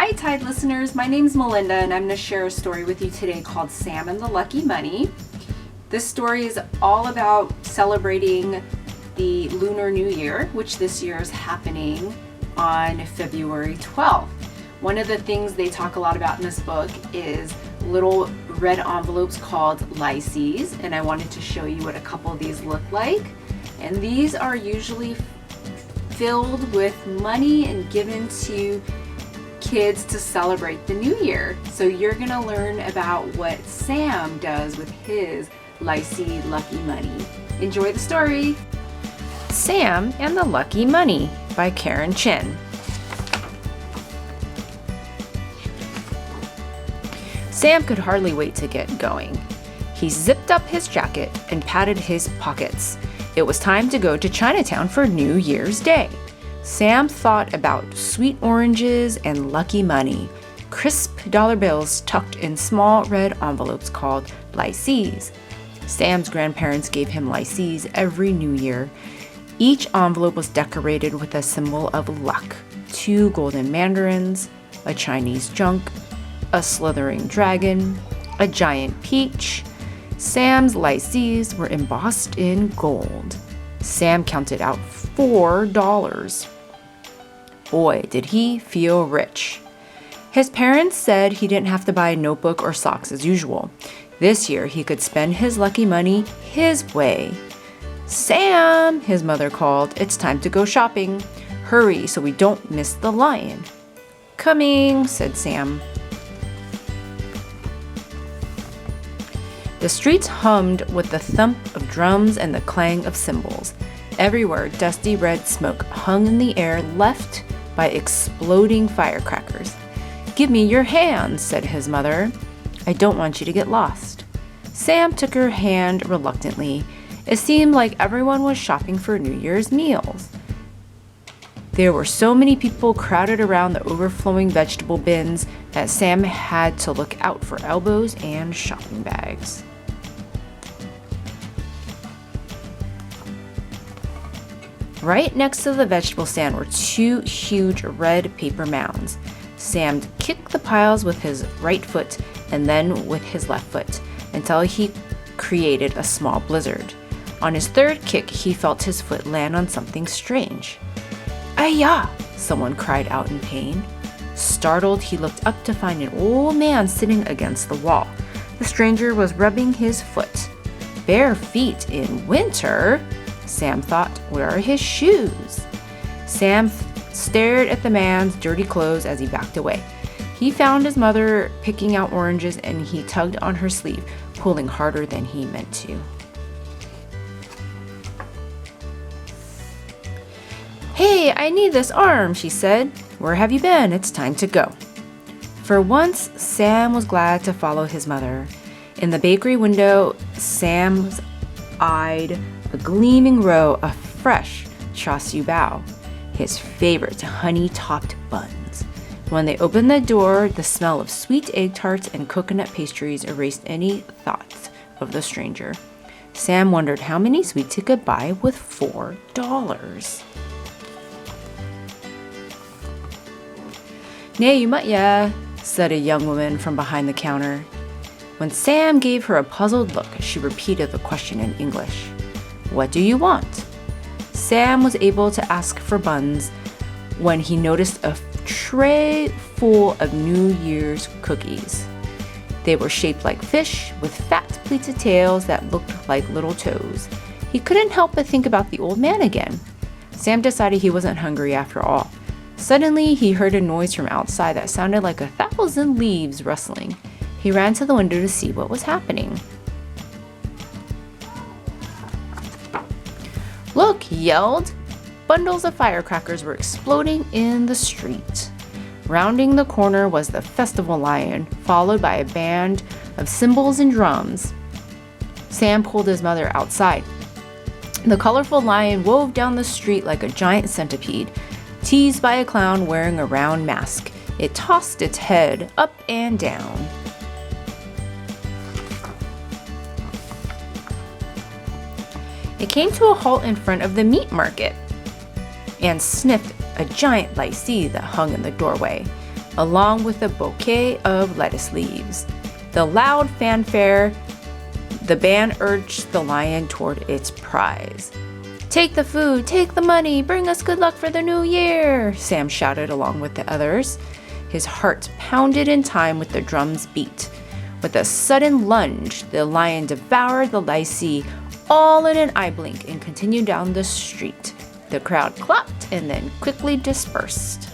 Hi Tide listeners, my name's Melinda and I'm going to share a story with you today called Sam and the Lucky Money. This story is all about celebrating the Lunar New Year, which this year is happening on February 12th. One of the things they talk a lot about in this book is little red envelopes called lycees, and I wanted to show you what a couple of these look like. And these are usually filled with money and given to kids to celebrate the new year. So you're gonna learn about what Sam does with his lycee lucky money. Enjoy the story. Sam and the Lucky Money by Karen Chin. Sam could hardly wait to get going. He zipped up his jacket and patted his pockets. It was time to go to Chinatown for New Year's Day. Sam thought about sweet oranges and lucky money, crisp dollar bills tucked in small red envelopes called lycees. Sam's grandparents gave him lycees every New Year. Each envelope was decorated with a symbol of luck: 2 golden mandarins, a Chinese junk, a slithering dragon, a giant peach. Sam's lycees were embossed in gold. Sam counted out $4. Boy, did he feel rich. His parents said he didn't have to buy a notebook or socks as usual. This year, he could spend his lucky money his way. "Sam," his mother called, "it's time to go shopping. Hurry so we don't miss the lion." "Coming," said Sam. The streets hummed with the thump of drums and the clang of cymbals. Everywhere, dusty red smoke hung in the air, left by exploding firecrackers. "Give me your hand," said his mother. "I don't want you to get lost." Sam took her hand reluctantly. It seemed like everyone was shopping for New Year's meals. There were so many people crowded around the overflowing vegetable bins that Sam had to look out for elbows and shopping bags. Right next to the vegetable stand were 2 huge red paper mounds. Sam kicked the piles with his right foot and then with his left foot until he created a small blizzard. On his third kick, he felt his foot land on something strange. "Ay-ya!" someone cried out in pain. Startled, he looked up to find an old man sitting against the wall. The stranger was rubbing his foot. Bare feet in winter? Sam thought, where are his shoes? Sam stared at the man's dirty clothes as he backed away. He found his mother picking out oranges and he tugged on her sleeve, pulling harder than he meant to. "Hey, I need this arm," she said. "Where have you been? It's time to go." For once, Sam was glad to follow his mother. In the bakery window, Sam eyed a gleaming row of fresh char siu bao, his favorite honey-topped buns. When they opened the door, the smell of sweet egg tarts and coconut pastries erased any thoughts of the stranger. Sam wondered how many sweets he could buy with $4. "Nee, you might, yeah," said a young woman from behind the counter. When Sam gave her a puzzled look, she repeated the question in English. "What do you want?" Sam was able to ask for buns when he noticed a tray full of New Year's cookies. They were shaped like fish with fat pleated tails that looked like little toes. He couldn't help but think about the old man again. Sam decided he wasn't hungry after all. Suddenly, he heard a noise from outside that sounded like 1,000 leaves rustling. He ran to the window to see what was happening. "Look," he yelled. Bundles of firecrackers were exploding in the street. Rounding the corner was the festival lion, followed by a band of cymbals and drums. Sam pulled his mother outside. The colorful lion wove down the street like a giant centipede, teased by a clown wearing a round mask. It tossed its head up and down. It came to a halt in front of the meat market and sniffed a giant lycee that hung in the doorway. along with a bouquet of lettuce leaves. The loud fanfare, the band urged the lion toward its prize. "Take the food, take the money, bring us good luck for the new year," Sam shouted along with the others. His heart pounded in time with the drum's beat. With a sudden lunge, the lion devoured the licee all in an eye blink and continued down the street. The crowd clapped and then quickly dispersed.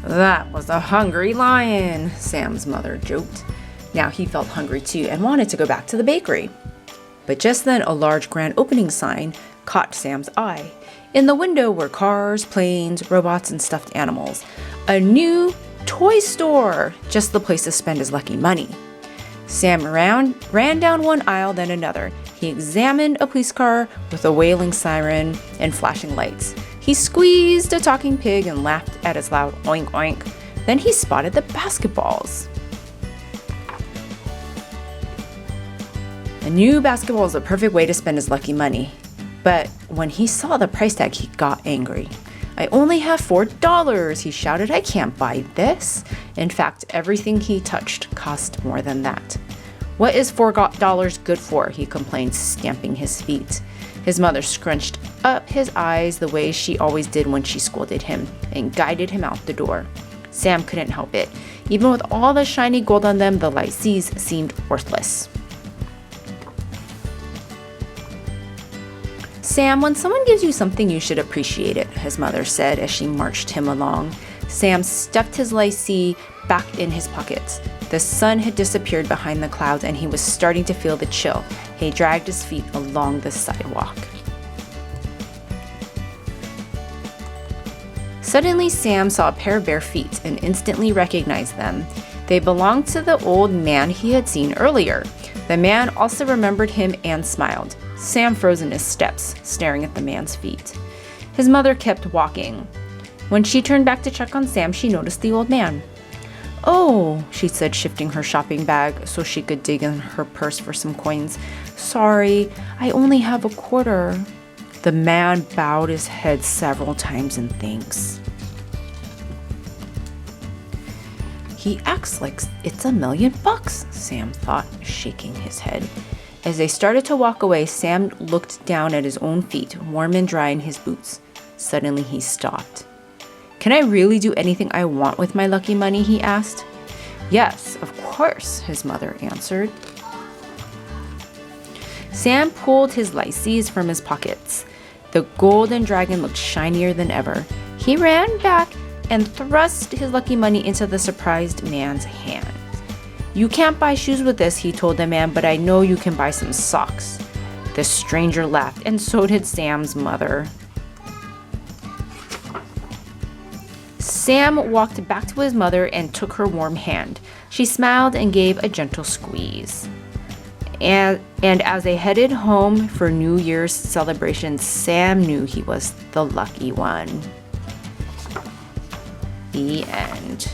"That was a hungry lion," Sam's mother joked. Now he felt hungry too and wanted to go back to the bakery. But just then a large grand opening sign caught Sam's eye. In the window were cars, planes, robots, and stuffed animals. A new toy store, just the place to spend his lucky money. Sam ran down one aisle, then another. He examined a police car with a wailing siren and flashing lights. He squeezed a talking pig and laughed at its loud oink oink. Then he spotted the basketballs. A new basketball is a perfect way to spend his lucky money. But when he saw the price tag, he got angry. "I only have $4, he shouted. "I can't buy this." In fact, everything he touched cost more than that. "What is $4 good for?" he complained, stamping his feet. His mother scrunched up his eyes the way she always did when she scolded him and guided him out the door. Sam couldn't help it. Even with all the shiny gold on them, the licees seemed worthless. "Sam, when someone gives you something, you should appreciate it," his mother said as she marched him along. Sam stuffed his licee back in his pockets. The sun had disappeared behind the clouds and he was starting to feel the chill. He dragged his feet along the sidewalk. Suddenly, Sam saw a pair of bare feet and instantly recognized them. They belonged to the old man he had seen earlier. The man also remembered him and smiled. Sam froze in his steps, staring at the man's feet. His mother kept walking. When she turned back to check on Sam, she noticed the old man. "Oh," she said, shifting her shopping bag so she could dig in her purse for some coins. "Sorry, I only have a quarter." The man bowed his head several times in thanks. "He acts like it's $1,000,000, Sam thought, shaking his head. As they started to walk away, Sam looked down at his own feet, warm and dry in his boots. Suddenly he stopped. "Can I really do anything I want with my lucky money?" he asked. "Yes, of course," his mother answered. Sam pulled his licees from his pockets. The golden dragon looked shinier than ever. He ran back and thrust his lucky money into the surprised man's hand. "You can't buy shoes with this," he told the man, "but I know you can buy some socks." The stranger laughed, and so did Sam's mother. Sam walked back to his mother and took her warm hand. She smiled and gave a gentle squeeze. And as they headed home for New Year's celebration, Sam knew he was the lucky one. The end.